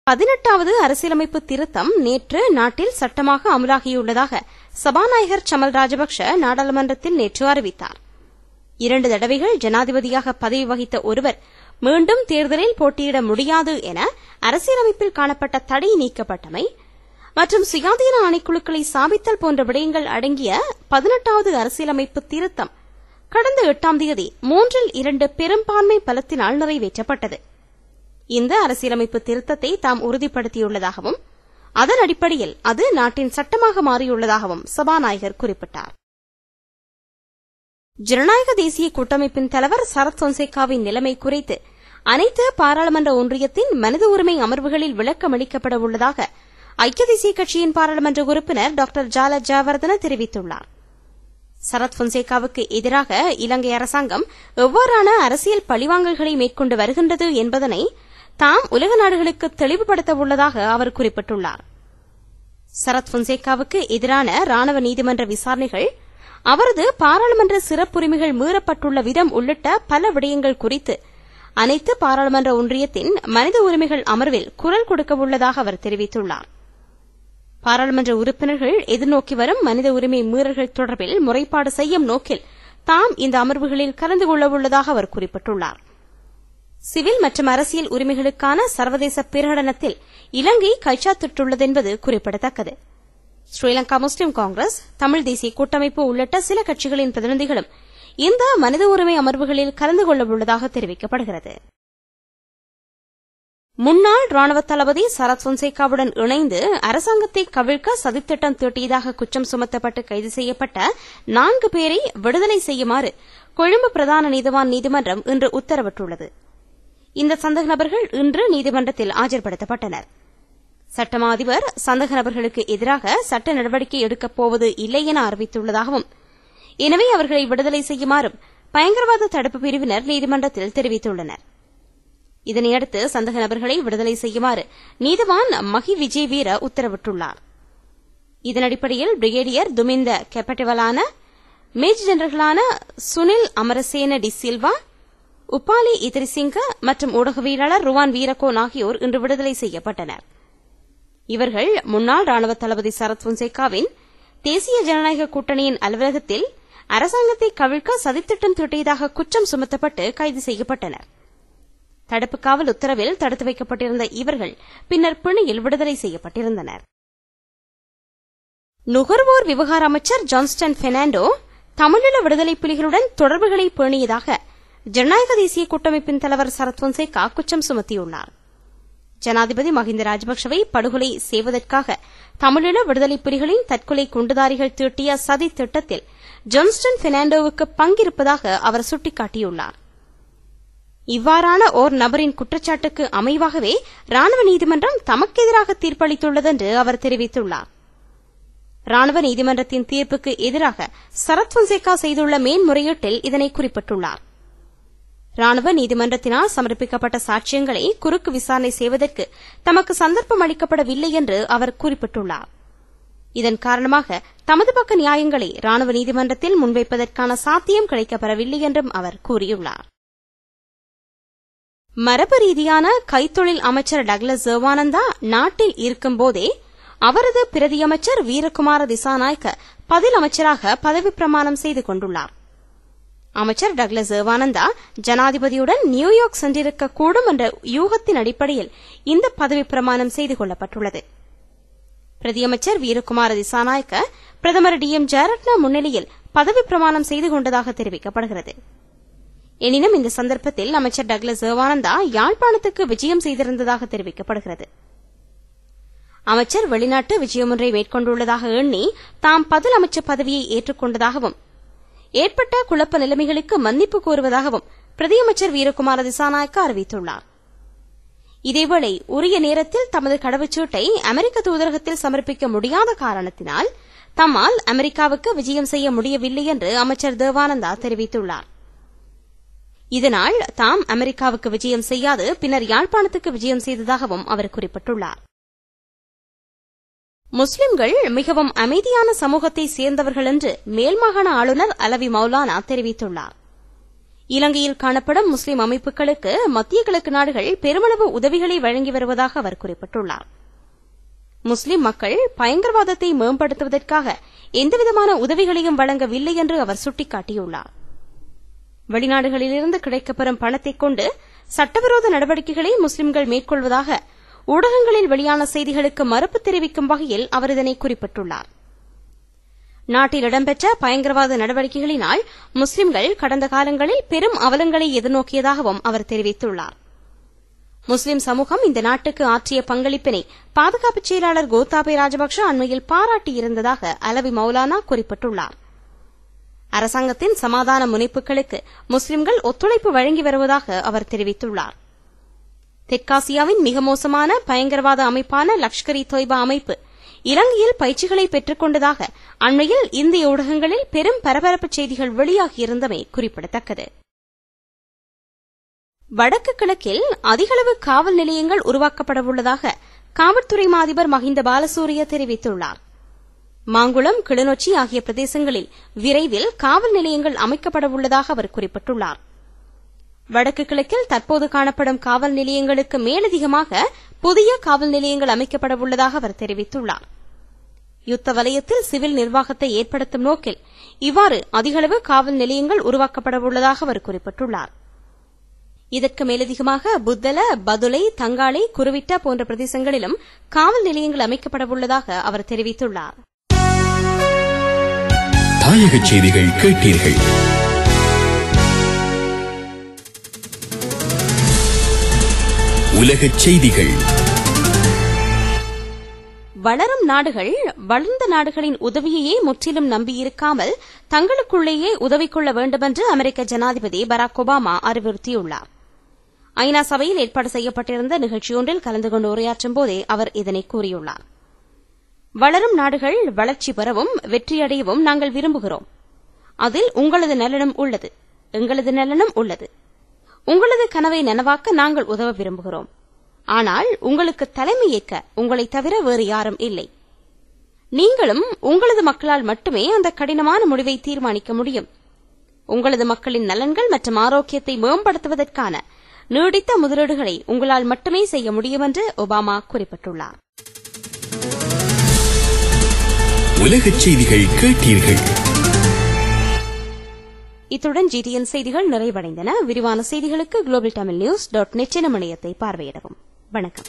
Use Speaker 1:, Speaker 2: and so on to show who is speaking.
Speaker 1: 18வது அரசியலமைப்பு திருத்தம் நேற்று நாட்டில் சட்டமாக அமலாகியுள்ளதாக சபாநாயகர் சமல் ராஜபக்ஷ நாடாளுமன்றத்தில் நேற்று அறிவித்தார். 2 தடவைகள் ஜனாதிபதியாக பதவி வகித்த ஒருவர் மீண்டும் தேர்தலில் போட்டியிட முடியாது என அரசியலமைப்பில் காணப்பட்ட தடை நீக்கப்பட்டமை மற்றும் சுயாதீன ஆணைக்குழுக்களை சாபித்தல் போன்ற விடயங்கள் அடங்கிய 18வது அரசியலமைப்பு திருத்தம் கடந்த 8ஆம் தேதி 3/2 பெரும்பான்மை பலத்தினால் நிறைவேற்றப்பட்டது. இந்த அரசியலமைப்பு திருத்தத்தை தாம் உறுதிப்படுத்தியுள்ளதாகவும் அதன் அடிப்படையில் அது நாட்டின் சட்டமாக மாறியுள்ளதாகவும் சபாநாயகர் குறிப்பிட்டார். ஜனநாயக தேசிய கூட்டமைப்பின் தலைவர் சரத் பொன்சேகாவின் நிலைமை குறித்து அனைத்து பாராளுமன்ற ஒன்றியத்தின் மனித உரிமை அமர்வுகளில் விளக்கமளிக்கப்பட உள்ளதாக ஐக்கிய தேசிய கட்சியின் பாராளுமன்ற உறுப்பினர் டாக்டர் ஜால ஜெயவர்தன தெரிவித்துள்ளார். சரத் பொன்சேகாவுக்கு எதிராக இலங்கை அரசாங்கம் எவ்வாறான அரசியல் பழிவாங்கல்களை மேற்கொண்டு வருகின்றது என்பதனை தாம் உலக நாடுகளுக்கு தெளிவுபடுத்த உள்ளதாக அவர் குறிப்பிட்டுள்ளார். சரத் பொன்சேகாவுக்கு எதிரான ராணுவ நீதிமன்ற விசாரணைகள், அவரது பாராளுமன்ற சிறப்புரிமைகள் மீறப்பட்டுள்ள விதம் உள்ளிட்ட பல விடயங்கள் குறித்து அனைத்து பாராளுமன்ற ஒன்றியத்தின் மனித உரிமைகள் அமர்வில் குரல் கொடுக்க உள்ளதாக அவர் தெரிவித்துள்ளார். பாராளுமன்ற உறுப்பினர்கள் எதிர்நோக்கி வரும் மனித உரிமை மீறல்கள் தொடர்பில் முறைப்பாடு செய்யும் நோக்கில் தாம் இந்த அமர்வுகளில் கலந்து கொள்ள உள்ளதாக அவர் குறிப்பிட்டுள்ளார். சிவில் மற்றும் அரசியல் உரிமைகளுக்கான சர்வதேச பிரகடனத்தில் இலங்கை கைச்சாத்திட்டுள்ளதென்பது குறிப்பிடத்தக்கது. ஸ்ரீலங்கா முஸ்லிம் காங்கிரஸ், தமிழ் தேசிய கூட்டமைப்பு உள்ளிட்ட சில கட்சிகளின் பிரதிநிதிகளும் இந்த மனித உரிமை அமர்வுகளில் கலந்து கொள்ள உள்ளதாக தெரிவிக்கப்படுகிறது. முன்னாள் ராணுவ தளபதி சரத் பொன்சேகாவுடன் இணைந்து அரசாங்கத்தை கவிழ்க்க சதித்திட்டம் தீட்டியதாக குற்றம் சுமத்தப்பட்டு கைது செய்யப்பட்ட 4 பேரை விடுதலை செய்யுமாறு கொழும்பு பிரதான நீதிவான் நீதிமன்றம் இன்று உத்தரவிட்டுள்ளது. இந்த சந்தேக நபர்கள் இன்று நீதிமன்றத்தில் ஆஜர்படுத்தப்பட்டனர். சட்டமா அதிபர் சந்தேக நபர்களுக்கு எதிராக சட்ட நடவடிக்கை எடுக்கப் போவது இல்லை என அறிவித்துள்ளதாகவும், எனவே அவர்களை விடுதலை செய்யுமாறும் பயங்கரவாத தடுப்பு பிரிவினர் நீதிமன்றத்தில் தெரிவித்துள்ளனர். இதனையடுத்து சந்தேக நபர்களை விடுதலை செய்யுமாறு நீதிவான் மஹி விஜய் வீர உத்தரவிட்டுள்ளார். இதன் அடிப்படையில் பிரிகேடியர் துமிந்த கெப்பட்டிவலான, மேஜர் ஜெனரல்களான சுனில் அமரசேன டி சில்வா, உப்பாலி இத்ரிசிங்க மற்றும் ஊடகவியலாளர் ருவான் வீரகோன் ஆகியோர் இன்று விடுதலை செய்யப்பட்டனர். இவர்கள் முன்னாள் ராணுவ தளபதி சரத் பொன்சேகாவின் தேசிய ஜனநாயக கூட்டணியின் அலுவலகத்தில் அரசாங்கத்தை கவிழ்க்க சதித்திட்டம் தீட்டியதாக குற்றம் சுமத்தப்பட்டு கைது செய்யப்பட்டனர். தடுப்பு காவல் உத்தரவில் தடுத்து வைக்கப்பட்டிருந்த இவர்கள் பின்னர் பிணையில் விடுதலை செய்யப்பட்டிருந்தனர். நுகர்வோர் விவகார அமைச்சர் ஜான்ஸ்டன் பெர்னாண்டோ தமிழீழ விடுதலை புலிகளுடன் தொடர்புகளை பேணியதாக ஜனநாயக தேசிய கூட்டமைப்பின் தலைவர் சரத் பொன்சேகா குற்றம் சுமத்தியுள்ளார். ஜனாதிபதி மஹிந்த ராஜபக்சவை படுகொலை செய்வதற்காக தமிழீழ விடுதலை புலிகளின் தற்கொலை குண்டுதாரிகள் தீட்டிய சதி திட்டத்தில் ஜான்ஸ்டன் பெர்னாண்டோவுக்கு பங்கிருப்பதாக அவர் சுட்டிக்காட்டியுள்ளார். இவ்வாறான ஓர் நபரின் குற்றச்சாட்டுக்கு அமைவாகவே ராணுவ நீதிமன்றம் தமக்கு எதிராக தீர்ப்பளித்துள்ளது என்று அவர் தெரிவித்துள்ளார். ராணுவ நீதிமன்றத்தின் தீர்ப்புக்கு எதிராக சரத் பொன்சேகா செய்துள்ள மேன்முறையீட்டில் இதனை குறிப்பிட்டுள்ளார். ராணுவ நீதிமன்றத்தினால் சமர்ப்பிக்கப்பட்ட சாட்சியங்களை குறுக்கு விசாரணை செய்வதற்கு தமக்கு சந்தர்ப்பம் அளிக்கப்படவில்லை என்று அவர் குறிப்பிட்டுள்ளார். இதன் காரணமாக தமது பக்க நியாயங்களை ராணுவ நீதிமன்றத்தில் முன்வைப்பதற்கான சாத்தியம் கிடைக்கப்பெறவில்லை என்றும் அவர் கூறியுள்ளார். மரபு ரீதியான கைத்தொழில் அமைச்சர் டக்ளஸ் தேவானந்தா நாட்டில் இருக்கும்போதே அவரது பிரதியமைச்சர் வீரகுமார திசாநாயக்க பதில் அமைச்சராக பதவி பிரமாணம் செய்து கொண்டுள்ளார். அமைச்சர் டக்ளஸ் தேவானந்தா ஜனாதிபதியுடன் நியூயார்க் சென்றிருக்கக்கூடும் என்ற யூகத்தின் அடிப்படையில் இந்த பதவி பிரமாணம் செய்து கொள்ளப்பட்டுள்ளது. பிரதியமைச்சர் வீரகுமார திசாநாயக்க பிரதமர் DM ஜெயரத்ன முன்னிலையில் பதவி பிரமாணம் செய்து கொண்டதாக தெரிவிக்கப்படுகிறது. எனினும் இந்த சந்தர்ப்பத்தில் அமைச்சர் டக்ளஸ் தேவானந்தா யாழ்ப்பாணத்துக்கு விஜயம் செய்திருந்ததாக தெரிவிக்கப்படுகிறது. அமைச்சர் வெளிநாட்டு விஜயம் ஒன்றை மேற்கொண்டுள்ளதாக எண்ணி தாம் பதில் அமைச்சர் பதவியை ஏற்றுக்கொண்டதாகவும் ஏற்பட்ட குழப்ப நிலைமைகளுக்கு மன்னிப்பு கோருவதாகவும் பிரதியமைச்சர் வீரகுமார திசாநாயக்க அறிவித்துள்ளார். இதேவேளை உரிய நேரத்தில் தமது கடவுச்சீட்டை அமெரிக்க தூதரகத்தில் சமர்ப்பிக்க முடியாத காரணத்தினால் தம்மால் அமெரிக்காவுக்கு விஜயம் செய்ய முடியவில்லை என்று அமைச்சர் தேவானந்தா தெரிவித்துள்ளார். இதனால் தாம் அமெரிக்காவுக்கு விஜயம் செய்யாது பின்னர் யாழ்ப்பாணத்துக்கு விஜயம் செய்ததாகவும் அவர் குறிப்பிட்டுள்ளார். முஸ்லிம்கள் மிகவும் அமைதியான சமூகத்தை சேர்ந்தவர்கள் என்று மேல்மாகாண ஆளுநர் அலவி மௌலானா தெரிவித்துள்ளார். இலங்கையில் காணப்படும் முஸ்லிம் அமைப்புகளுக்கு மத்திய கிழக்கு நாடுகள் பெருமளவு உதவிகளை வழங்கி வருவதாக அவர் குறிப்பிட்டுள்ளார். முஸ்லிம் மக்கள் பயங்கரவாதத்தை மேம்படுத்துவதற்காக எந்தவிதமான உதவிகளையும் வழங்கவில்லை என்று அவர் சுட்டிக்காட்டியுள்ளார். வெளிநாடுகளிலிருந்து கிடைக்கப்பெறும் பணத்தைக் கொண்டு சட்டவிரோத நடவடிக்கைகளை முஸ்லிம்கள் மேற்கொள்வதாக ஊடகங்களில் வெளியான செய்திகளுக்கு மறுப்பு தெரிவிக்கும் வகையில் அவர் இதனை குறிப்பிட்டுள்ளார். நாட்டில் இடம்பெற்ற பயங்கரவாத நடவடிக்கைகளினால் முஸ்லிம்கள் கடந்த காலங்களில் பெரும் அவலங்களை எதிர்நோக்கியதாகவும் அவர் தெரிவித்துள்ளார். முஸ்லிம் சமூகம் இந்த நாட்டுக்கு ஆற்றிய பங்களிப்பினை பாதுகாப்பு செயலாளர் கோத்தாபய ராஜபக்ஷ அண்மையில் பாராட்டியிருந்ததாக அலவி மௌலானா குறிப்பிட்டுள்ளார். அரசாங்கத்தின் சமாதான முனைப்புகளுக்கு முஸ்லிம்கள் ஒத்துழைப்பு வழங்கி வருவதாக அவர் தெரிவித்துள்ளார். தெற்காசியாவின் மிக மோசமான பயங்கரவாத அமைப்பான லஷ்கர்-இ தொய்பா அமைப்பு இலங்கையில் பயிற்சிகளை பெற்றுக் கொண்டதாக அண்மையில் இந்திய ஊடகங்களில் பெரும் பரபரப்பு செய்திகள் வெளியாகியிருந்தமை குறிப்பிடத்தக்கது. வடக்கு கிழக்கில் அதிகளவு காவல் நிலையங்கள் உருவாக்கப்படவுள்ளதாக காவல்துறை அதிபர் மஹிந்த பாலசூரிய தெரிவித்துள்ளார். மாங்குளம், கிளிநொச்சி ஆகிய பிரதேசங்களில் விரைவில் காவல் நிலையங்கள் அமைக்கப்படவுள்ளதாக அவர் குறிப்பிட்டுள்ளார். வடக்கு கிழக்கில் தற்போது காணப்படும் காவல் நிலையங்களுக்கு மேலதிகமாக புதிய காவல் நிலையங்கள் அமைக்கப்படவுள்ளதாக அவர் தெரிவித்துள்ளார். யுத்த வலயத்தில் சிவில் நிர்வாகத்தை ஏற்படுத்தும் நோக்கில் இவ்வாறு அதிகளவு காவல் நிலையங்கள் உருவாக்கப்படவுள்ளதாக அவர் குறிப்பிட்டுள்ளார். இதற்கு மேலதிகமாக புத்தல, பதுளை, தங்காளை, குருவிட்ட போன்ற பிரதேசங்களிலும் காவல் நிலையங்கள் அமைக்கப்படவுள்ளதாக அவர் தெரிவித்துள்ளார்.
Speaker 2: தாயக செய்திகள் கேட்டீர்கள். உலகச் செய்திகள்.
Speaker 1: வளரும் நாடுகள் வளர்ந்த நாடுகளின் உதவியையே முற்றிலும் நம்பியிருக்காமல் தங்களுக்குள்ளேயே உதவி கொள்ள வேண்டுமென்று அமெரிக்க ஜனாதிபதி பராக் ஒபாமா அறிவுறுத்தியுள்ளார். ஐநா சபையில் ஏற்பாடு செய்யப்பட்டிருந்த நிகழ்ச்சியொன்றில் கலந்து கொண்டு உரையாற்றும் போதே அவர் இதனை கூறியுள்ளார். வளரும் நாடுகள் வளர்ச்சி பெறவும் வெற்றியடையவும் நாங்கள் விரும்புகிறோம். அதில் உங்களது நலனும் உள்ளது, எங்களது நலனும் உள்ளது. உங்களது கனவை நனவாக்க நாங்கள் உதவ விரும்புகிறோம். ஆனால் உங்களுக்கு தலைமையேற்க உங்களை தவிர வேறு யாரும் இல்லை. நீங்களும் உங்களது மக்களால் மட்டுமே அந்த கடினமான முடிவை தீர்மானிக்க முடியும். உங்களது மக்களின் நலன்கள் மற்றும் ஆரோக்கியத்தை மேம்படுத்துவதற்கான நீடித்த முதலீடுகளை உங்களால் மட்டுமே செய்ய முடியும் என்று ஒபாமா குறிப்பிட்டுள்ளார்.
Speaker 2: உலகச் செய்திகள் கேட்டீர்கள்.
Speaker 1: இத்துடன் GTN செய்திகள் நிறைவடைந்தன. விரிவான செய்திகளுக்கு globaltamilnews.net எனும் இணையத்தை பார்வையிடவும். வணக்கம்.